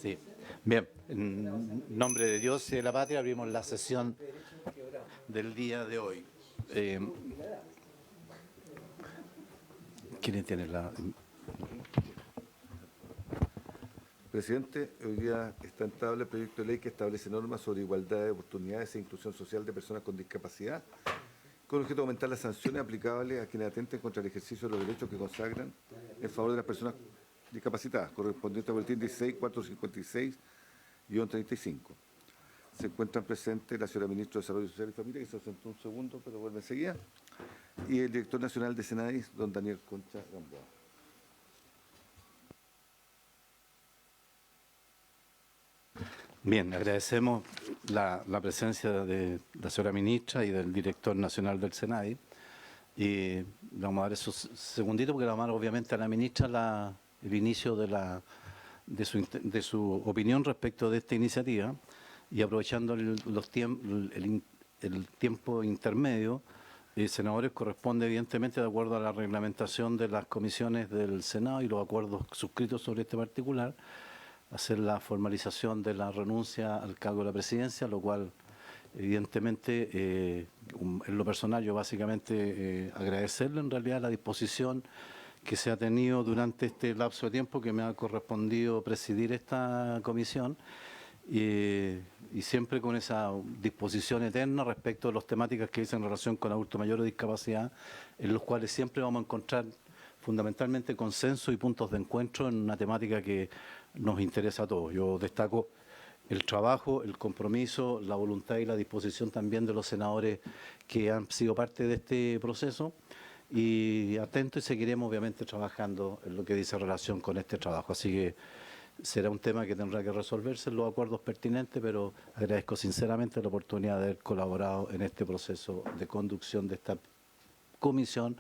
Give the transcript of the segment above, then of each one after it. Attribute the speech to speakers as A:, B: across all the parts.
A: Sí. Bien, en nombre de Dios y de la patria abrimos la sesión del día de hoy. ¿Quién tiene la...?
B: Presidente, hoy día está en tabla el proyecto de ley que establece normas sobre igualdad de oportunidades e inclusión social de personas con discapacidad, con objeto de aumentar las sanciones aplicables a quienes atenten contra el ejercicio de los derechos que consagran en favor de las personas discapacitadas, correspondiente al boletín 16.456-35. Se encuentran presentes la señora Ministra de Desarrollo Social y Familia, que se ausentó un segundo, pero vuelve enseguida, y el director nacional de SENADI, don Daniel Concha Gamboa.
A: Bien, agradecemos la presencia de la señora Ministra y del director nacional del SENADI. Y le vamos a dar esos segunditos porque le vamos a dar obviamente a la Ministra el inicio de su opinión respecto de esta iniciativa, y aprovechando el tiempo intermedio, senadores, corresponde evidentemente, de acuerdo a la reglamentación de las comisiones del Senado y los acuerdos suscritos sobre este particular, hacer la formalización de la renuncia al cargo de la presidencia, lo cual evidentemente en lo personal yo básicamente agradecerle en realidad la disposición que se ha tenido durante este lapso de tiempo que me ha correspondido presidir esta comisión, y siempre con esa disposición eterna respecto de las temáticas que dicen en relación con adulto mayor o discapacidad, en los cuales siempre vamos a encontrar fundamentalmente consenso y puntos de encuentro en una temática que nos interesa a todos. Yo destaco el trabajo, el compromiso, la voluntad y la disposición también de los senadores que han sido parte de este proceso, y atentos, y seguiremos obviamente trabajando en lo que dice relación con este trabajo. Así que será un tema que tendrá que resolverse en los acuerdos pertinentes, pero agradezco sinceramente la oportunidad de haber colaborado en este proceso de conducción de esta comisión,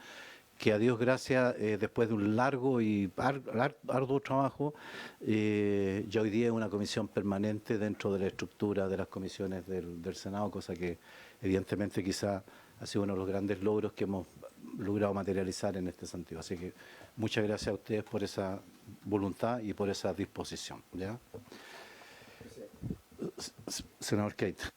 A: que a Dios gracias, después de un largo y arduo trabajo, ya hoy día es una comisión permanente dentro de la estructura de las comisiones del Senado, cosa que evidentemente quizá ha sido uno de los grandes logros que hemos logrado materializar en este sentido. Así que muchas gracias a ustedes por esa voluntad y por esa disposición. ¿Ya? Senador Keita.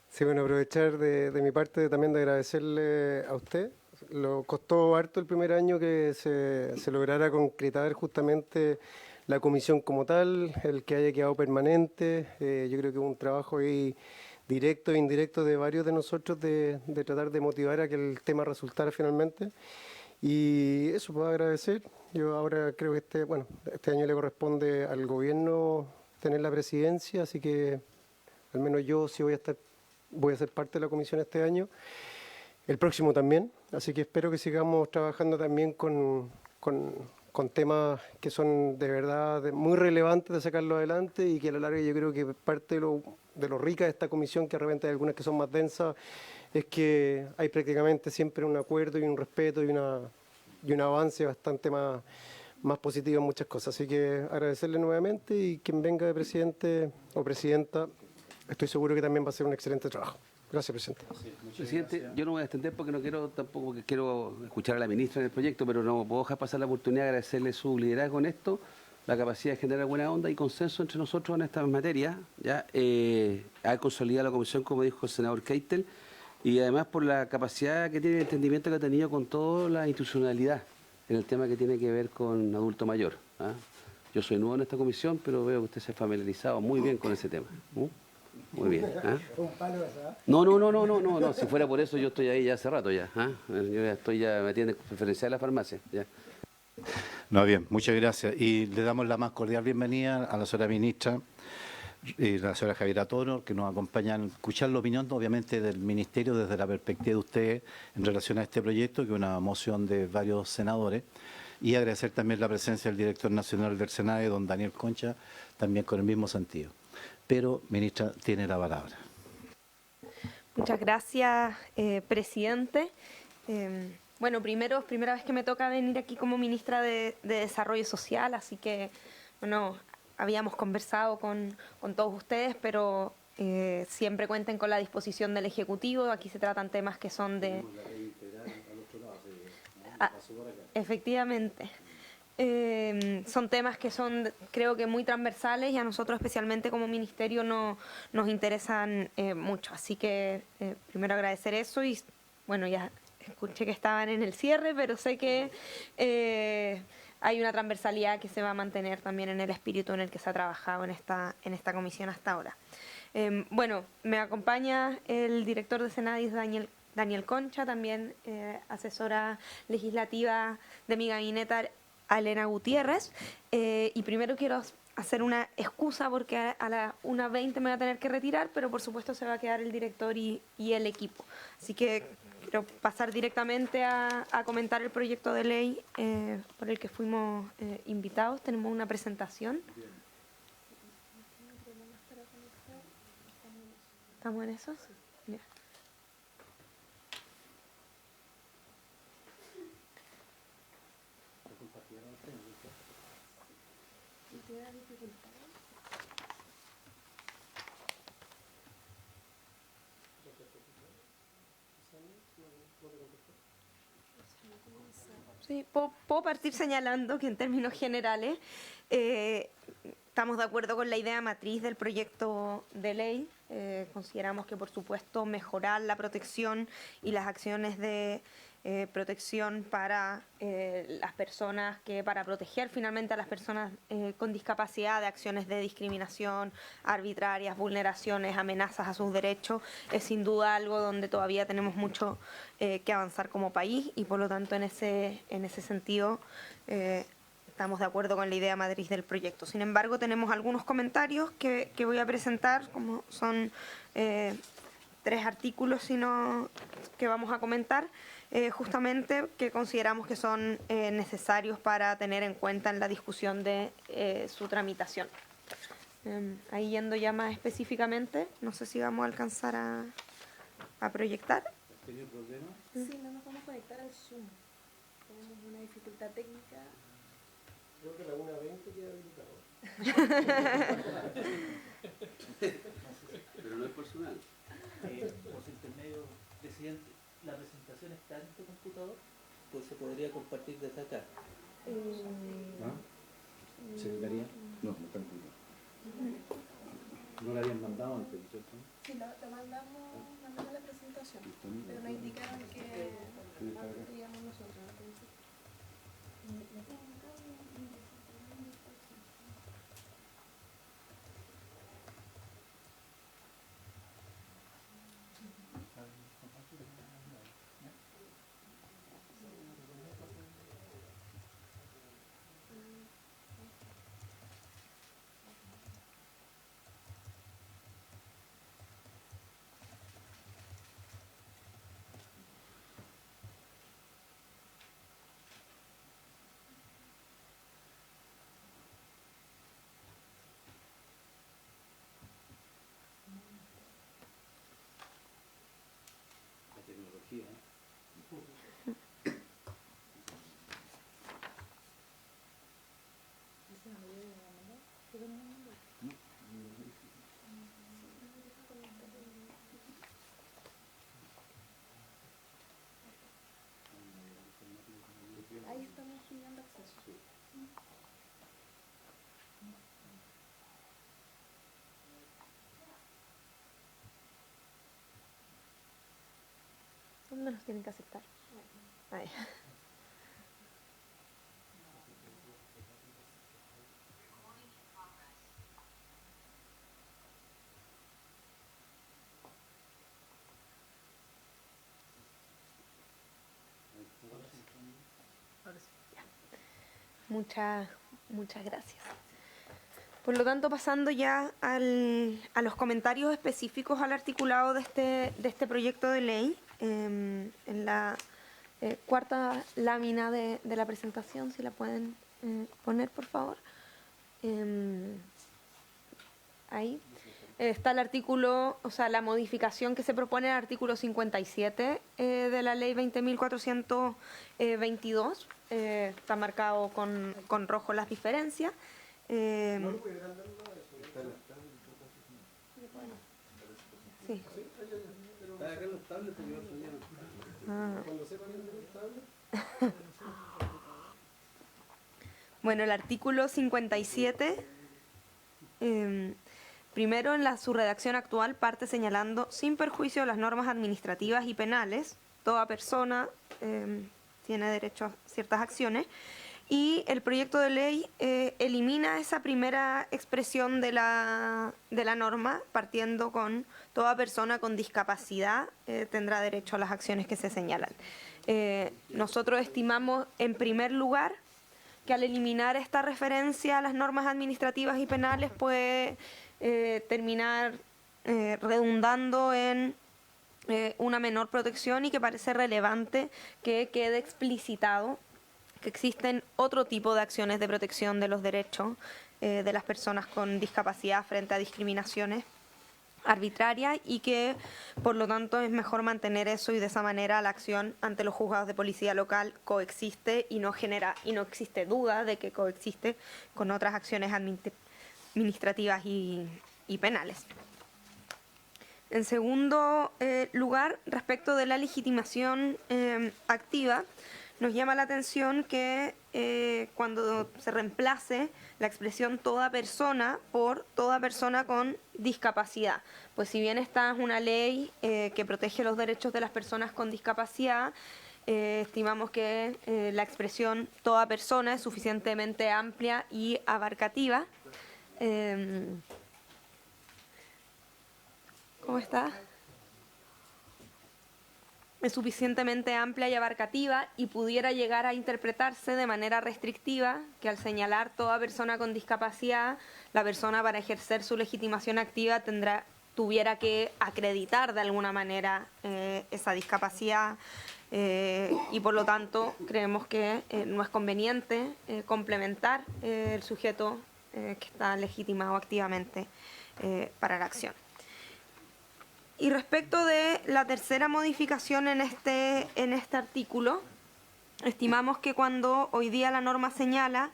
C: Sí, bueno, aprovechar de mi parte también de agradecerle a usted. Lo costó harto el primer año que se lograra concretar justamente la comisión como tal, el que haya quedado permanente. Yo creo que es un trabajo ahí directo e indirecto de varios de nosotros de tratar de motivar a que el tema resultara finalmente. Y eso, puedo agradecer. Yo ahora creo que este año le corresponde al gobierno tener la presidencia, así que al menos yo sí voy a ser parte de la comisión este año. El próximo también, así que espero que sigamos trabajando también con temas que son de verdad muy relevantes de sacarlo adelante, y que a la larga yo creo que parte de lo rica de esta comisión, que de repente hay algunas que son más densas, es que hay prácticamente siempre un acuerdo y un respeto y un avance bastante más positivo en muchas cosas. Así que agradecerle nuevamente, y quien venga de presidente o presidenta, estoy seguro que también va a hacer un excelente trabajo. Gracias, presidente.
D: Presidente, yo no voy a extender porque no quiero tampoco, porque quiero escuchar a la ministra en el proyecto, pero no puedo dejar pasar la oportunidad de agradecerle su liderazgo en esto, la capacidad de generar buena onda y consenso entre nosotros en esta materia, ya haber consolidado la comisión, como dijo el senador Keitel, y además por la capacidad que tiene, el entendimiento que ha tenido con toda la institucionalidad en el tema que tiene que ver con adulto mayor. Yo soy nuevo en esta comisión, pero veo que usted se ha familiarizado muy bien con ese tema. Muy bien. No, si fuera por eso yo estoy ahí ya hace rato ya. Yo ya estoy me atiende preferencial a la farmacia. Ya.
A: No, bien, muchas gracias. Y le damos la más cordial bienvenida a la señora ministra y la señora Javiera Toro, que nos acompañan a escuchar la opinión, obviamente, del Ministerio desde la perspectiva de ustedes en relación a este proyecto, que es una moción de varios senadores. Y agradecer también la presencia del director nacional del Senado, don Daniel Concha, también con el mismo sentido. Pero, ministra, tiene la palabra.
E: Muchas gracias, presidente. Bueno, primera vez que me toca venir aquí como ministra de Desarrollo Social, así que, bueno, habíamos conversado con todos ustedes, pero siempre cuenten con la disposición del Ejecutivo. Aquí se tratan temas que son de... efectivamente. Son temas que son, creo que muy transversales y a nosotros especialmente como ministerio nos interesan mucho. Así que primero agradecer eso y bueno, ya escuché que estaban en el cierre, pero sé que hay una transversalidad que se va a mantener también en el espíritu en el que se ha trabajado en esta comisión hasta ahora. Bueno, me acompaña el director de Senadis, Daniel Concha, también asesora legislativa de mi gabinete, Elena Gutiérrez. Y primero quiero hacer una excusa porque a las 1:20 me voy a tener que retirar, pero por supuesto se va a quedar el director y el equipo. Así que quiero pasar directamente a comentar el proyecto de ley por el que fuimos invitados. Tenemos una presentación. ¿Estamos en eso? Ya. Sí, puedo partir señalando que en términos generales estamos de acuerdo con la idea matriz del proyecto de ley. Consideramos que, por supuesto, mejorar la protección y las acciones de protección para las personas, para proteger finalmente a las personas con discapacidad de acciones de discriminación arbitrarias, vulneraciones, amenazas a sus derechos, es sin duda algo donde todavía tenemos mucho que avanzar como país y por lo tanto en ese sentido estamos de acuerdo con la idea matriz del proyecto. Sin embargo, tenemos algunos comentarios que voy a presentar, como son 3 artículos que vamos a comentar, justamente que consideramos que son necesarios para tener en cuenta en la discusión de su tramitación. Ahí yendo ya más específicamente, no sé si vamos a alcanzar a proyectar.
A: ¿Tenía problema?
F: Sí, no nos vamos a conectar al Zoom. Tenemos una dificultad técnica.
C: Creo que la 1:20 queda habilitado.
D: Pero no es personal.
G: Por su intermedio, presidente, la presentación está en tu computador, pues se podría compartir desde acá.
A: ¿Secretaría?
B: No, no están cumpliendo.
A: No la habían mandado antes, ¿cierto?
F: Sí, lo mandamos la presentación, pero nos indicaron que iríamos nosotros. Entonces.
A: La tecnología.
F: Ahí estamos pidiendo acceso.
E: ¿Dónde nos tienen que aceptar? Ahí. Ya. Muchas gracias. Por lo tanto, pasando ya a los comentarios específicos al articulado de este proyecto de ley, en la cuarta lámina de la presentación, si la pueden poner, por favor. Ahí está el artículo, o sea, la modificación que se propone al artículo 57 de la ley 20.422. Está marcado con rojo las diferencias. Sí.
D: Está acá en los tablets porque otro día no.
C: Cuando sepan el tablet.
E: Bueno, el artículo 57, primero en su redacción actual parte señalando, sin perjuicio de las normas administrativas y penales, toda persona tiene derecho a ciertas acciones, y el proyecto de ley elimina esa primera expresión de la norma, partiendo con toda persona con discapacidad tendrá derecho a las acciones que se señalan. Nosotros estimamos, en primer lugar, que al eliminar esta referencia a las normas administrativas y penales puede terminar redundando en una menor protección, y que parece relevante que quede explicitado que existen otro tipo de acciones de protección de los derechos de las personas con discapacidad frente a discriminaciones arbitrarias, y que por lo tanto es mejor mantener eso, y de esa manera la acción ante los juzgados de policía local coexiste y no existe duda de que coexiste con otras acciones administrativas y penales. En segundo lugar, respecto de la legitimación activa, nos llama la atención que cuando se reemplace la expresión toda persona por toda persona con discapacidad, pues si bien esta es una ley que protege los derechos de las personas con discapacidad, estimamos que la expresión toda persona es suficientemente amplia y abarcativa. ¿Cómo está? Es suficientemente amplia y abarcativa, y pudiera llegar a interpretarse de manera restrictiva, que al señalar toda persona con discapacidad, la persona, para ejercer su legitimación activa tuviera que acreditar de alguna manera esa discapacidad, y por lo tanto creemos que no es conveniente complementar el sujeto que está legitimado activamente para la acción. Y respecto de la tercera modificación en este artículo, estimamos que cuando hoy día la norma señala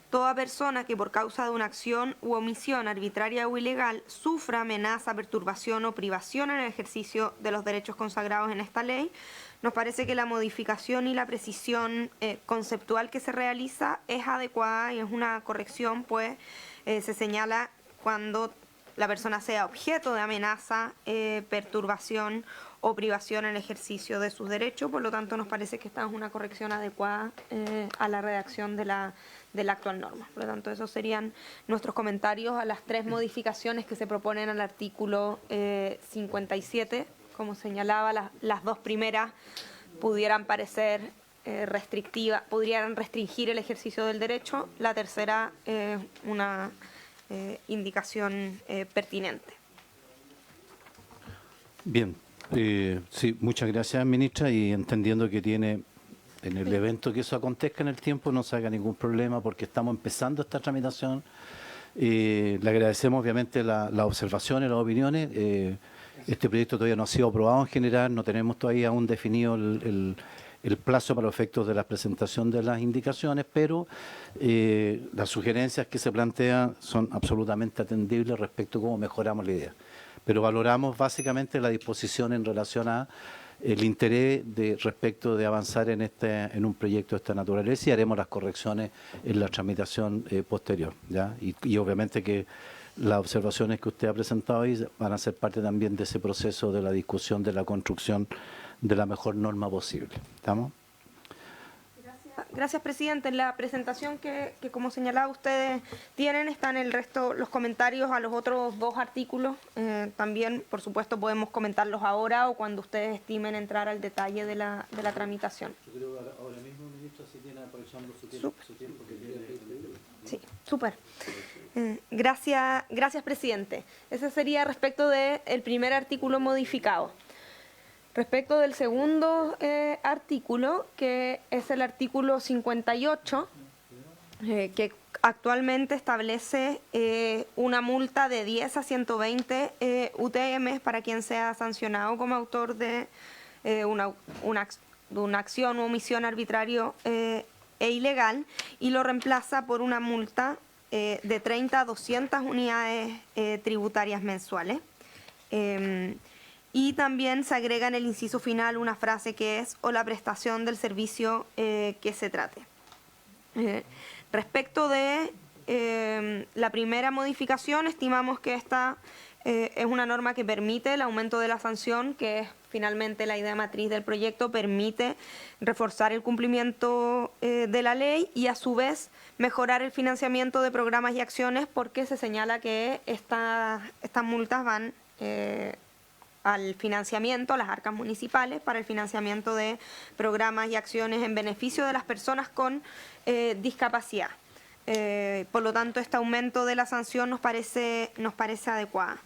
E: toda persona que por causa de una acción u omisión arbitraria o ilegal sufra amenaza, perturbación o privación en el ejercicio de los derechos consagrados en esta ley, nos parece que la modificación y la precisión conceptual que se realiza es adecuada y es una corrección, pues se señala cuando la persona sea objeto de amenaza, perturbación o privación en el ejercicio de sus derechos. Por lo tanto, nos parece que esta es una corrección adecuada a la redacción de la actual norma. Por lo tanto, esos serían nuestros comentarios a las tres modificaciones que se proponen al artículo 57. Como señalaba, las dos primeras pudieran parecer restrictivas, podrían restringir el ejercicio del derecho. La tercera es una indicación pertinente.
A: Bien, sí, muchas gracias, ministra, y entendiendo que tiene, en el evento que eso acontezca en el tiempo, no se haga ningún problema, porque estamos empezando esta tramitación. Le agradecemos obviamente las observaciones, las opiniones. Este proyecto todavía no ha sido aprobado en general, no tenemos todavía aún definido el plazo para los efectos de la presentación de las indicaciones, pero las sugerencias que se plantean son absolutamente atendibles respecto a cómo mejoramos la idea. Pero valoramos básicamente la disposición en relación a el interés respecto de avanzar en un proyecto de esta naturaleza, y haremos las correcciones en la tramitación posterior, ¿ya? Y obviamente que las observaciones que usted ha presentado ahí van a ser parte también de ese proceso de la discusión de la construcción de la mejor norma posible. ¿Estamos?
E: Gracias, presidente. En la presentación que como señalaba ustedes tienen, están el resto, los comentarios a los otros dos artículos. También, por supuesto, podemos comentarlos ahora o cuando ustedes estimen entrar al detalle de la tramitación.
A: Yo creo que ahora mismo, ministro, si tiene aprovechando su tiempo que tiene.
E: Sí, súper. Gracias, presidente. Ese sería respecto del primer artículo modificado. Respecto del segundo artículo, que es el artículo 58, que actualmente establece una multa de 10 a 120 UTM para quien sea sancionado como autor de una acción o omisión arbitrario e ilegal, y lo reemplaza por una multa de 30 a 200 unidades tributarias mensuales. Y también se agrega en el inciso final una frase que es: o la prestación del servicio que se trate. Respecto de la primera modificación, estimamos que esta es una norma que permite el aumento de la sanción, que es finalmente la idea matriz del proyecto, permite reforzar el cumplimiento de la ley y a su vez mejorar el financiamiento de programas y acciones, porque se señala que estas multas van al financiamiento, a las arcas municipales, para el financiamiento de programas y acciones en beneficio de las personas con discapacidad. Por lo tanto, este aumento de la sanción nos parece adecuada.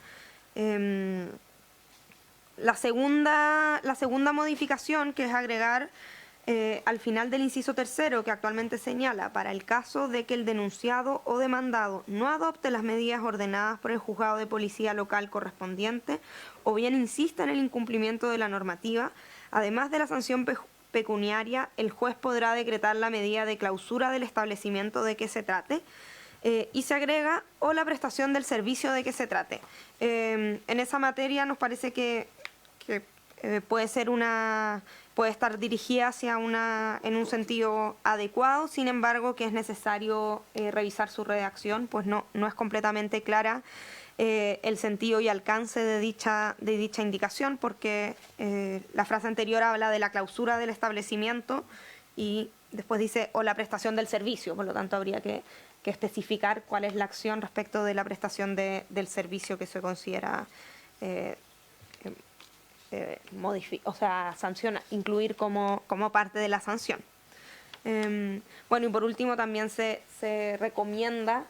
E: La segunda modificación, que es agregar al final del inciso tercero, que actualmente señala, para el caso de que el denunciado o demandado no adopte las medidas ordenadas por el juzgado de policía local correspondiente o bien insista en el incumplimiento de la normativa, además de la sanción pecuniaria, el juez podrá decretar la medida de clausura del establecimiento de que se trate, y se agrega o la prestación del servicio de que se trate. En esa materia nos parece que puede estar dirigida en un sentido adecuado, sin embargo que es necesario revisar su redacción, pues no es completamente clara el sentido y alcance de dicha indicación, porque la frase anterior habla de la clausura del establecimiento y después dice o la prestación del servicio, por lo tanto habría que especificar cuál es la acción respecto de la prestación del servicio que se considera sanciona, incluir como parte de la sanción. Bueno, y por último también se recomienda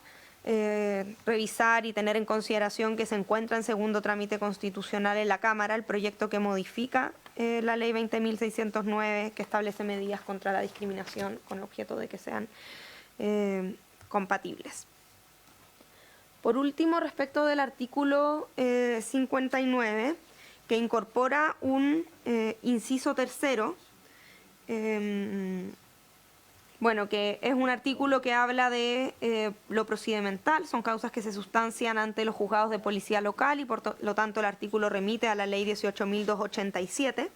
E: revisar y tener en consideración que se encuentra en segundo trámite constitucional en la Cámara el proyecto que modifica la Ley 20.609, que establece medidas contra la discriminación con objeto de que sean compatibles. Por último, respecto del artículo 59, que incorpora un inciso tercero, bueno, que es un artículo que habla de lo procedimental, son causas que se sustancian ante los juzgados de policía local y por lo tanto el artículo remite a la ley 18.287,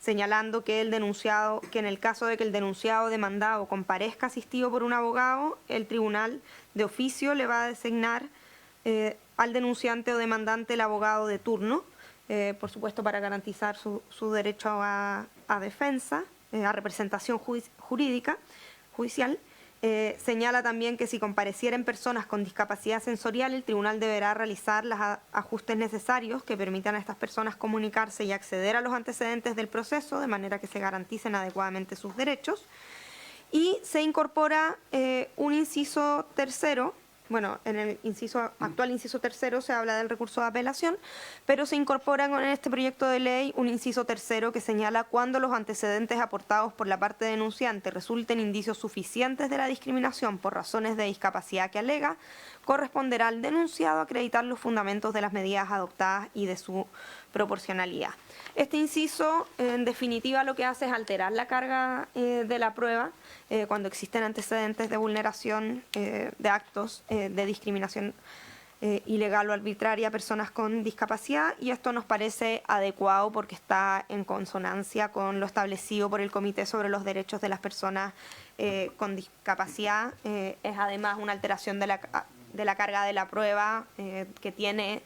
E: señalando que en el caso de que el denunciado o demandado comparezca asistido por un abogado, el tribunal de oficio le va a designar al denunciante o demandante el abogado de turno, por supuesto para garantizar su derecho a defensa, a representación judicial. Señala también que si comparecieren personas con discapacidad sensorial, el tribunal deberá realizar los ajustes necesarios que permitan a estas personas comunicarse y acceder a los antecedentes del proceso, de manera que se garanticen adecuadamente sus derechos. Y se incorpora un inciso tercero. Bueno, en el actual inciso tercero se habla del recurso de apelación, pero se incorpora en este proyecto de ley un inciso tercero que señala cuando los antecedentes aportados por la parte denunciante resulten indicios suficientes de la discriminación por razones de discapacidad que alega, corresponderá al denunciado acreditar los fundamentos de las medidas adoptadas y de su proporcionalidad. Este inciso, en definitiva, lo que hace es alterar la carga de la prueba cuando existen antecedentes de vulneración de actos de discriminación ilegal o arbitraria a personas con discapacidad, y esto nos parece adecuado porque está en consonancia con lo establecido por el Comité sobre los Derechos de las Personas con Discapacidad. Es además una alteración de la carga de la prueba que tiene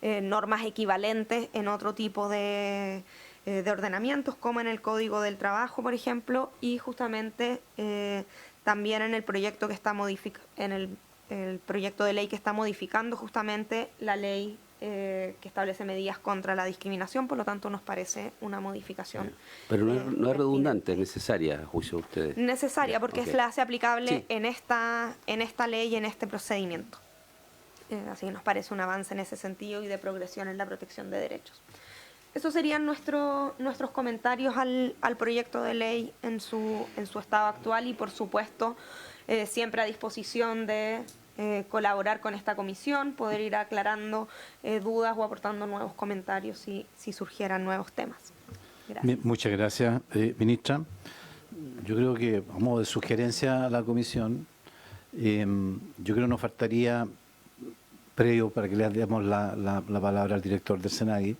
E: normas equivalentes en otro tipo de ordenamientos, como en el Código del Trabajo, por ejemplo, y justamente también en el proyecto que está el proyecto de ley que está modificando justamente la ley que establece medidas contra la discriminación. Por lo tanto, nos parece una modificación.
D: Pero no es redundante, es necesaria, a juicio de ustedes.
E: Necesaria, porque
D: Okay.
E: es la hace aplicable
D: Sí.
E: en esta ley y en este procedimiento. Así que nos parece un avance en ese sentido y de progresión en la protección de derechos. Esos serían nuestros comentarios al proyecto de ley en su estado actual, y por supuesto siempre a disposición de colaborar con esta comisión, poder ir aclarando dudas o aportando nuevos comentarios si surgieran nuevos temas. Gracias.
A: Bien, muchas gracias, ministra. Yo creo que, a modo de sugerencia a la comisión, yo creo que nos faltaría, previo para que le demos la palabra al director del SENAGI,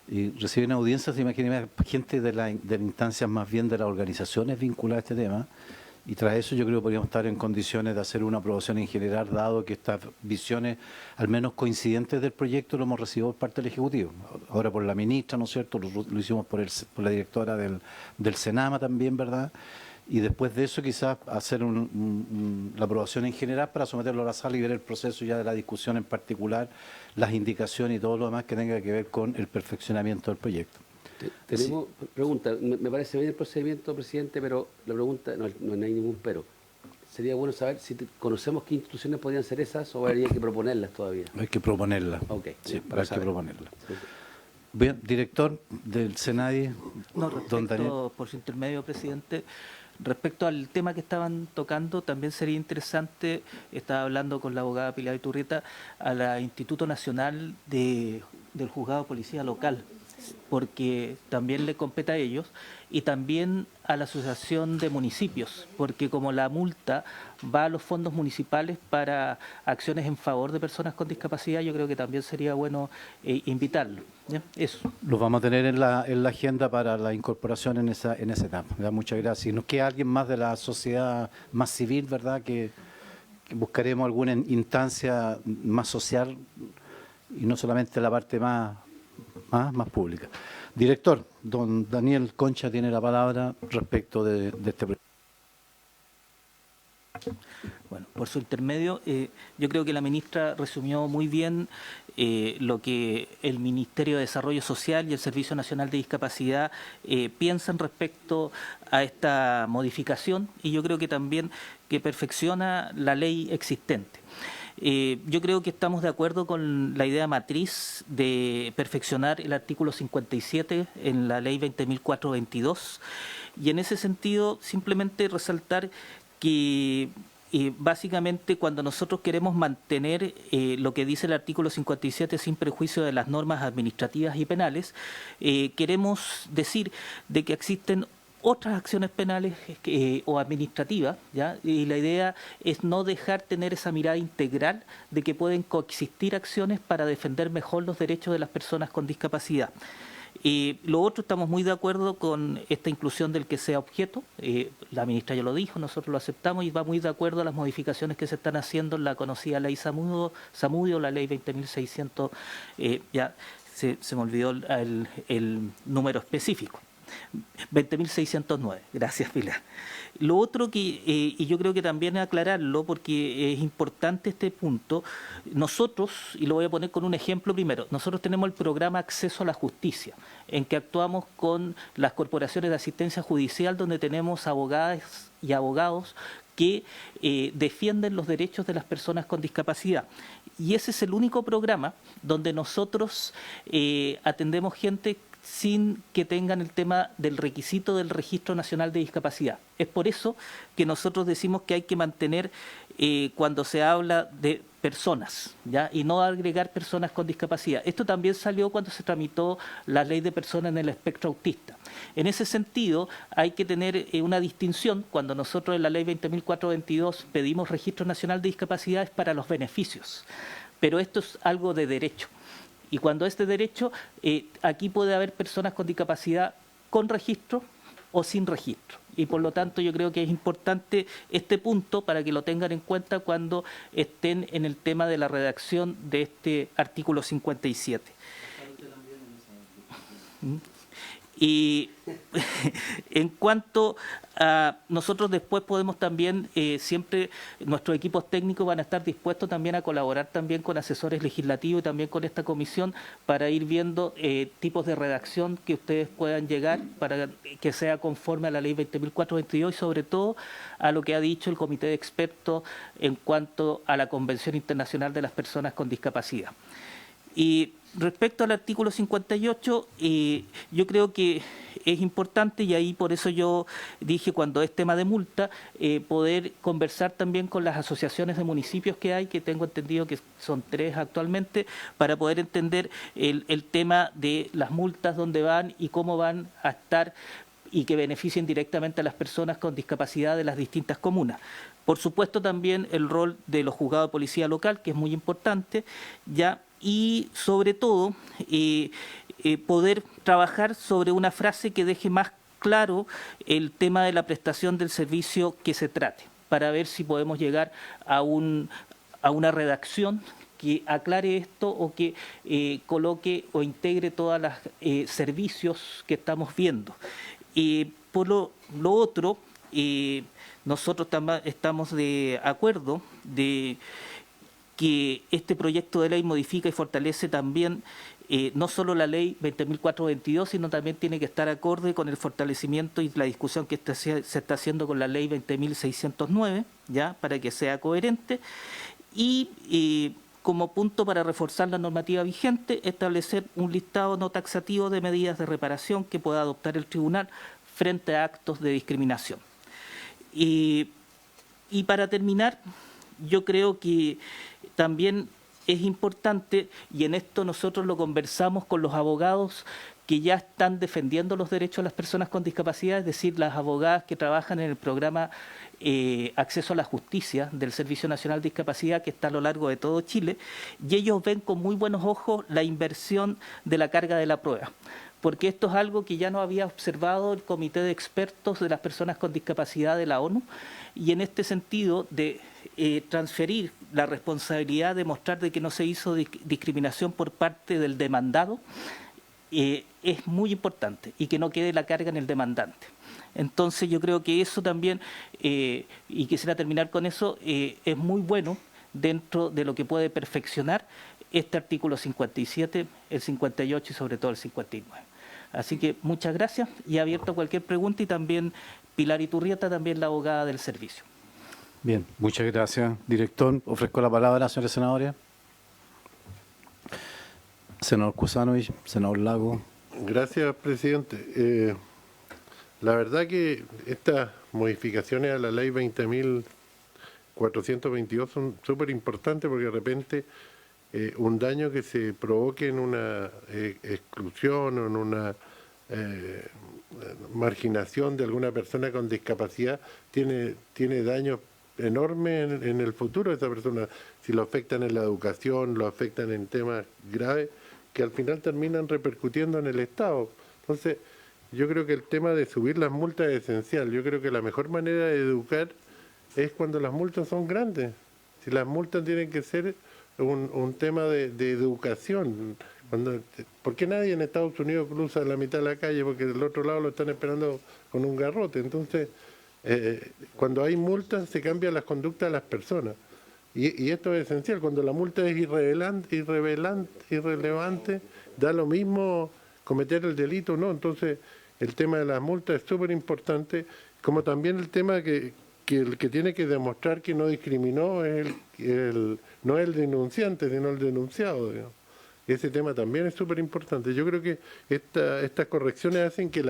A: y recibir audiencias, imagínense, gente de las instancias más bien de las organizaciones vinculadas a este tema, y tras eso yo creo que podríamos estar en condiciones de hacer una aprobación en general, dado que estas visiones, al menos coincidentes del proyecto, lo hemos recibido por parte del Ejecutivo. Ahora por la ministra, ¿no es cierto?, lo hicimos por la directora del Senama también, ¿verdad?, y después de eso quizás hacer la aprobación en general para someterlo a la sala y ver el proceso ya de la discusión en particular, las indicaciones y todo lo demás que tenga que ver con el perfeccionamiento del proyecto.
D: Tenemos pregunta, me parece bien el procedimiento, presidente, pero la pregunta, no hay ningún pero. Sería bueno saber si conocemos qué instituciones podrían ser esas o habría que proponerlas todavía.
A: Hay que proponerlas.
D: Ok,
A: Sí,
D: para
A: hay que
D: saber.
A: proponerlas. Bien, director del Senadi,
G: No,
A: don Daniel.
G: respecto, por su intermedio, presidente, respecto al tema que estaban tocando, también sería interesante, estaba hablando con la abogada Pilar Iturrieta, al Instituto Nacional del Juzgado de Policía Local, porque también le compete a ellos, y también a la Asociación de Municipios, porque como la multa va a los fondos municipales para acciones en favor de personas con discapacidad, yo creo que también sería bueno invitarlo. ¿Ya? Eso.
A: Los vamos a tener en la agenda para la incorporación en esa etapa. ¿Verdad? Muchas gracias. Y nos queda alguien más de la sociedad más civil, ¿verdad?, que buscaremos alguna instancia más social y no solamente la parte más pública. Director, don Daniel Concha tiene la palabra respecto de este proyecto.
G: Bueno, por su intermedio, yo creo que la ministra resumió muy bien lo que el Ministerio de Desarrollo Social y el Servicio Nacional de Discapacidad piensan respecto a esta modificación, y yo creo que también que perfecciona la ley existente. Yo creo que estamos de acuerdo con la idea matriz de perfeccionar el artículo 57 en la ley 20.422, y en ese sentido simplemente resaltar que básicamente cuando nosotros queremos mantener lo que dice el artículo 57 sin perjuicio de las normas administrativas y penales, queremos decir de que existen otras acciones penales o administrativas, ¿ya? Y la idea es no dejar tener esa mirada integral de que pueden coexistir acciones para defender mejor los derechos de las personas con discapacidad. Lo otro, estamos muy de acuerdo con esta inclusión del que sea objeto. La ministra ya lo dijo, nosotros lo aceptamos y va muy de acuerdo a las modificaciones que se están haciendo en la conocida ley Zamudio, la ley 20.600, ya se me olvidó el número específico. 20.609, gracias Pilar. Lo otro que, y yo creo que también aclararlo porque es importante este punto, nosotros, y lo voy a poner con un ejemplo primero, nosotros tenemos el programa Acceso a la Justicia, en que actuamos con las corporaciones de asistencia judicial, donde tenemos abogadas y abogados que defienden los derechos de las personas con discapacidad. Y ese es el único programa donde nosotros atendemos gente sin que tengan el tema del requisito del Registro Nacional de Discapacidad. Es por eso que nosotros decimos que hay que mantener cuando se habla de personas, ¿ya? Y no agregar personas con discapacidad. Esto también salió cuando se tramitó la ley de personas en el espectro autista. En ese sentido, hay que tener una distinción. Cuando nosotros en la ley 20.422 pedimos Registro Nacional de Discapacidad es para los beneficios, pero esto es algo de derecho. Y cuando es de derecho, aquí puede haber personas con discapacidad con registro o sin registro. Y por lo tanto yo creo que es importante este punto para que lo tengan en cuenta cuando estén en el tema de la redacción de este artículo 57. Y en cuanto a nosotros después podemos también, siempre nuestros equipos técnicos van a estar dispuestos también a colaborar también con asesores legislativos y también con esta comisión para ir viendo tipos de redacción que ustedes puedan llegar para que sea conforme a la ley 20.422 y sobre todo a lo que ha dicho el Comité de Expertos en cuanto a la Convención Internacional de las Personas con Discapacidad. Y respecto al artículo 58, yo creo que es importante, y ahí por eso yo dije cuando es tema de multa, poder conversar también con las asociaciones de municipios que hay, que tengo entendido que son 3 actualmente, para poder entender el tema de las multas, dónde van y cómo van a estar y que beneficien directamente a las personas con discapacidad de las distintas comunas. Por supuesto también el rol de los juzgados de policía local, que es muy importante, ya. Y sobre todo poder trabajar sobre una frase que deje más claro el tema de la prestación del servicio que se trate, para ver si podemos llegar a una redacción que aclare esto o que coloque o integre todos los servicios que estamos viendo. Por lo otro, nosotros estamos de acuerdo de que este proyecto de ley modifica y fortalece también no solo la ley 20.422, sino también tiene que estar acorde con el fortalecimiento y la discusión que se está haciendo con la ley 20.609, ¿ya? Para que sea coherente. Y como punto para reforzar la normativa vigente, establecer un listado no taxativo de medidas de reparación que pueda adoptar el tribunal frente a actos de discriminación. Y para terminar, yo creo que también es importante, y en esto nosotros lo conversamos con los abogados que ya están defendiendo los derechos de las personas con discapacidad, es decir, las abogadas que trabajan en el programa Acceso a la Justicia del Servicio Nacional de Discapacidad, que está a lo largo de todo Chile, y ellos ven con muy buenos ojos la inversión de la carga de la prueba, porque esto es algo que ya no había observado el Comité de Expertos de las Personas con Discapacidad de la ONU, y en este sentido de transferir la responsabilidad de mostrar de que no se hizo discriminación por parte del demandado, es muy importante, y que no quede la carga en el demandante. Entonces yo creo que eso también, y quisiera terminar con eso, es muy bueno dentro de lo que puede perfeccionar este artículo 57, el 58 y sobre todo el 59. Así que muchas gracias y abierto a cualquier pregunta, y también Pilar Iturrieta, también la abogada del servicio.
A: Bien, muchas gracias, director. Ofrezco la palabra, señores senadores. Senador Kusanovich, senador Lago.
H: Gracias, presidente. La verdad que estas modificaciones a la ley 20.422 son súper importantes, porque de repente un daño que se provoque en una exclusión o en una marginación de alguna persona con discapacidad tiene daños enormes en el futuro de esa persona, si lo afectan en la educación, lo afectan en temas graves que al final terminan repercutiendo en el Estado. Entonces, yo creo que el tema de subir las multas es esencial. Yo creo que la mejor manera de educar es cuando las multas son grandes. Si las multas tienen que ser un tema de educación. ¿Por qué nadie en Estados Unidos cruza la mitad de la calle? Porque del otro lado lo están esperando con un garrote. Entonces, cuando hay multas se cambian las conductas de las personas. Y esto es esencial. Cuando la multa es irrelevante, da lo mismo cometer el delito o no. Entonces, el tema de las multas es súper importante, como también el tema que el que tiene que demostrar que no discriminó no es el denunciante, sino el denunciado, digamos. Ese tema también es súper importante. Yo creo que estas correcciones hacen que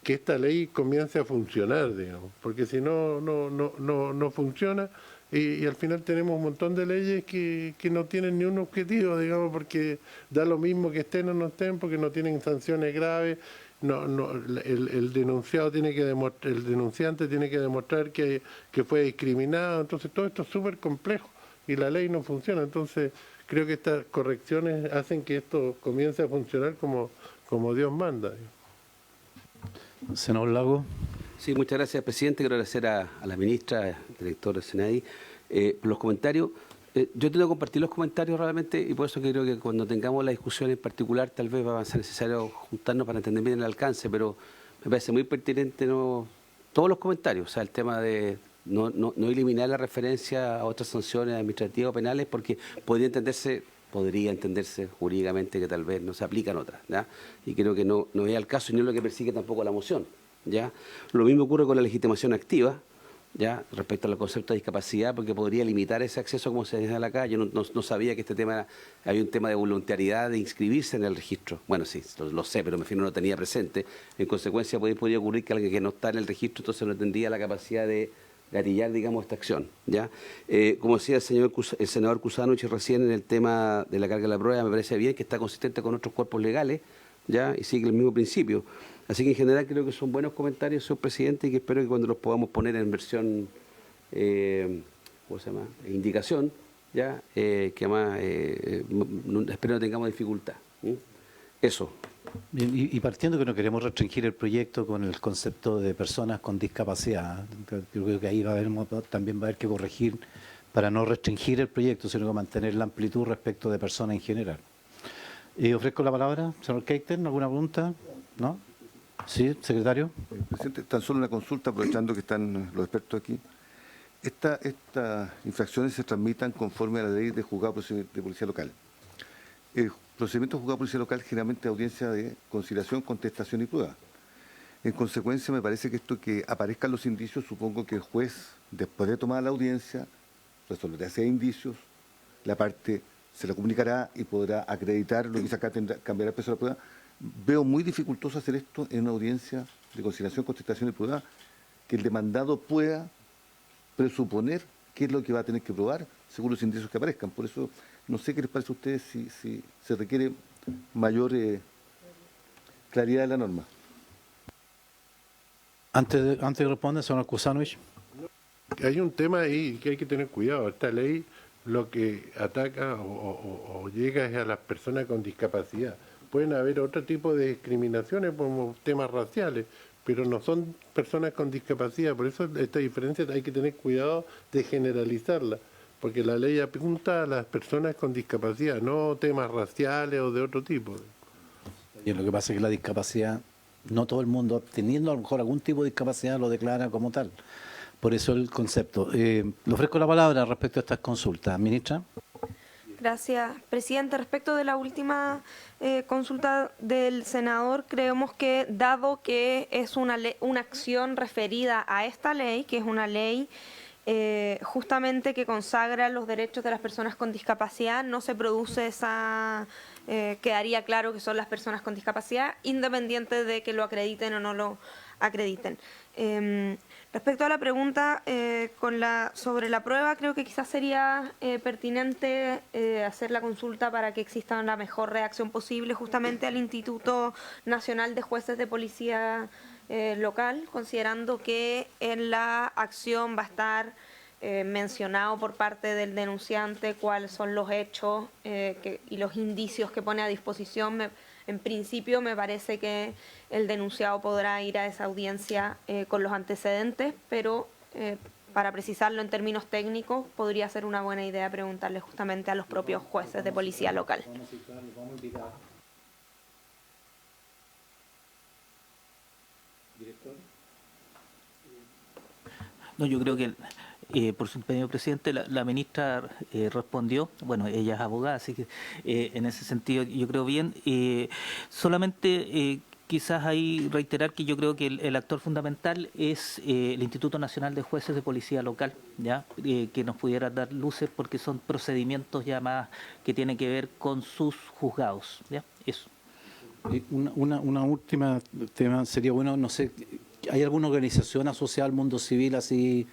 H: esta ley comience a funcionar, digamos, porque si no funciona, y al final tenemos un montón de leyes que no tienen ni un objetivo, digamos, porque da lo mismo que estén o no estén, porque no tienen sanciones graves. El denunciante tiene que demostrar que fue discriminado. Entonces todo esto es súper complejo y la ley no funciona. Entonces creo que estas correcciones hacen que esto comience a funcionar como Dios manda.
A: Senador Lago.
D: Sí, muchas gracias, presidente. Quiero agradecer a la ministra, al director del SENADI, por los comentarios. Yo tengo que compartir los comentarios realmente, y por eso creo que cuando tengamos la discusión en particular tal vez va a ser necesario juntarnos para entender bien el alcance, pero me parece muy pertinente todos los comentarios, o sea, el tema de no eliminar la referencia a otras sanciones administrativas o penales, porque podría entenderse jurídicamente que tal vez no se aplican otras, ¿ya? Y creo que no es el caso y no es lo que persigue tampoco la moción, ¿ya? Lo mismo ocurre con la legitimación activa, ¿ya? Respecto al concepto de discapacidad, porque podría limitar ese acceso como se señala acá. Yo no sabía que había un tema de voluntariedad de inscribirse en el registro. Bueno, sí, lo sé, pero me refiero, no lo tenía presente. En consecuencia, podría ocurrir que alguien que no está en el registro, entonces no tendría la capacidad de gatillar, digamos, esta acción, ¿ya? Como decía el senador Kusanovich recién en el tema de la carga de la prueba, me parece bien que está consistente con otros cuerpos legales, ¿ya? Y sigue el mismo principio. Así que en general creo que son buenos comentarios, señor presidente, y que espero que cuando los podamos poner en versión, ¿cómo se llama?, indicación, ¿ya? Que además espero no tengamos dificultad. Eso.
A: Bien, y partiendo que no queremos restringir el proyecto con el concepto de personas con discapacidad, yo creo que ahí también va a haber que corregir para no restringir el proyecto, sino que mantener la amplitud respecto de personas en general. Ofrezco la palabra, señor Keiten, ¿alguna pregunta? ¿No? Sí, secretario.
B: Presidente, tan solo una consulta, aprovechando que están los expertos aquí. Estas infracciones se transmitan conforme a la ley de juzgado de policía local. El procedimiento de juzgado de policía local generalmente es audiencia de conciliación, contestación y prueba. En consecuencia, me parece que esto que aparezcan los indicios, supongo que el juez, después de tomar la audiencia, resolverá si hay indicios, la parte se la comunicará y podrá acreditar lo que dice acá, cambiará el peso de la prueba. Veo muy dificultoso hacer esto en una audiencia de conciliación, contestación y prueba, que el demandado pueda presuponer qué es lo que va a tener que probar según los indicios que aparezcan. Por eso, no sé qué les parece a ustedes si se requiere mayor claridad de la norma.
A: Antes de responder, señor Kusanovich.
H: Hay un tema ahí que hay que tener cuidado. Esta ley lo que ataca o llega es a las personas con discapacidad. Pueden haber otro tipo de discriminaciones como temas raciales, pero no son personas con discapacidad. Por eso esta diferencia hay que tener cuidado de generalizarla, porque la ley apunta a las personas con discapacidad, no temas raciales o de otro tipo.
A: Y lo que pasa es que la discapacidad, no todo el mundo, teniendo a lo mejor algún tipo de discapacidad, lo declara como tal. Por eso el concepto. Le ofrezco la palabra respecto a estas consultas. Ministra.
E: Gracias, presidente. Respecto de la última consulta del senador, creemos que, dado que es una acción referida a esta ley, que es una ley justamente que consagra los derechos de las personas con discapacidad, no se produce esa... quedaría claro que son las personas con discapacidad, independiente de que lo acrediten o no lo acrediten. Respecto a la pregunta sobre la prueba, creo que quizás sería pertinente hacer la consulta para que exista una mejor reacción posible justamente al Instituto Nacional de Jueces de Policía Local, considerando que en la acción va a estar mencionado por parte del denunciante cuáles son los hechos y los indicios que pone a disposición. En principio me parece que el denunciado podrá ir a esa audiencia con los antecedentes, pero para precisarlo en términos técnicos podría ser una buena idea preguntarle justamente a los propios jueces de policía local.
G: No, yo creo que por su empeño, presidente, la ministra respondió. Bueno, ella es abogada, así que en ese sentido yo creo bien. Solamente quizás ahí reiterar que yo creo que el actor fundamental es el Instituto Nacional de Jueces de Policía Local, ya que nos pudiera dar luces porque son procedimientos ya más que tienen que ver con sus juzgados, ya eso.
A: Una última tema sería bueno, no sé, ¿hay alguna organización asociada al mundo civil así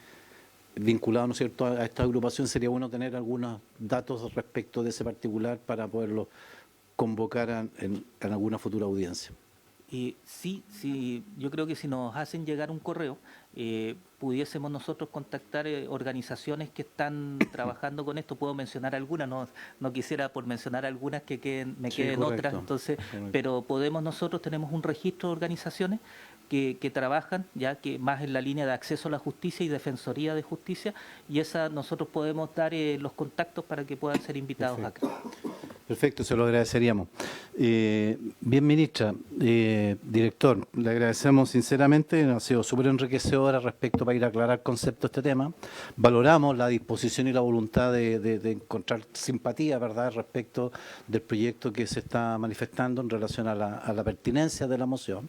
A: vinculado, ¿no es cierto?, a esta agrupación? Sería bueno tener algunos datos respecto de ese particular para poderlo convocar en alguna futura audiencia.
G: Sí, yo creo que si nos hacen llegar un correo, pudiésemos nosotros contactar organizaciones que están trabajando con esto. Puedo mencionar algunas, no quisiera por mencionar algunas que queden
A: correcto.
G: otras, entonces,
A: Correcto.
G: pero nosotros tenemos un registro de organizaciones que trabajan ya que más en la línea de acceso a la justicia y defensoría de justicia, y nosotros podemos dar los contactos para que puedan ser invitados acá.
A: Perfecto, se lo agradeceríamos. Bien, ministra, director, le agradecemos sinceramente, ha sido súper enriquecedora respecto para ir a aclarar conceptos de este tema. Valoramos la disposición y la voluntad de encontrar simpatía, ¿verdad?, respecto del proyecto que se está manifestando en relación a la pertinencia de la moción.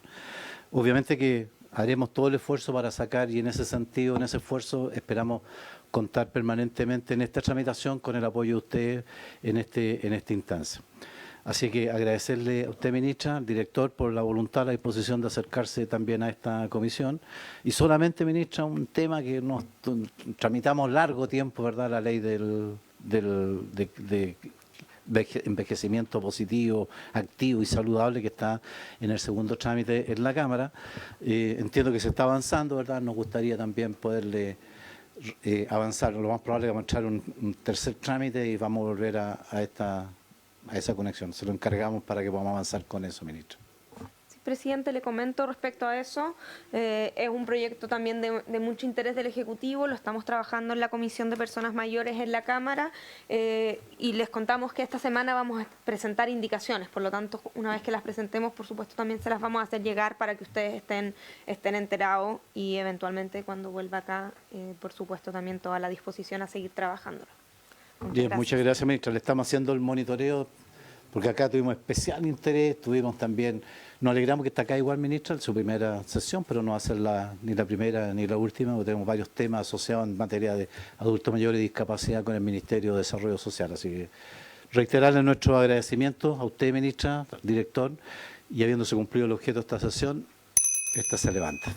A: Obviamente que haremos todo el esfuerzo para sacar, y en ese sentido, en ese esfuerzo, esperamos contar permanentemente en esta tramitación con el apoyo de ustedes en esta instancia. Así que agradecerle a usted, ministra, al director, por la voluntad, la disposición de acercarse también a esta comisión. Y solamente, ministra, un tema que nos tramitamos largo tiempo, ¿verdad?, la ley de envejecimiento positivo, activo y saludable, que está en el segundo trámite en la Cámara. Entiendo que se está avanzando, ¿verdad? Nos gustaría también poderle avanzar. Lo más probable es que vamos a entrar un tercer trámite y vamos a volver a esa conexión. Se lo encargamos para que podamos avanzar con eso, ministro.
E: presidente, le comento respecto a eso. Es un proyecto también de mucho interés del Ejecutivo, lo estamos trabajando en la Comisión de Personas Mayores en la Cámara y les contamos que esta semana vamos a presentar indicaciones, por lo tanto, una vez que las presentemos, por supuesto, también se las vamos a hacer llegar para que ustedes estén enterados y eventualmente cuando vuelva acá, por supuesto, también toda la disposición a seguir trabajando.
A: Muchas gracias, ministra. Le estamos haciendo el monitoreo, porque acá tuvimos especial interés, tuvimos también, nos alegramos que está acá igual, ministra, en su primera sesión, pero no va a ser ni la primera ni la última, porque tenemos varios temas asociados en materia de adultos mayores y discapacidad con el Ministerio de Desarrollo Social. Así que reiterarle nuestro agradecimiento a usted, ministra, director, y habiéndose cumplido el objeto de esta sesión, esta se levanta.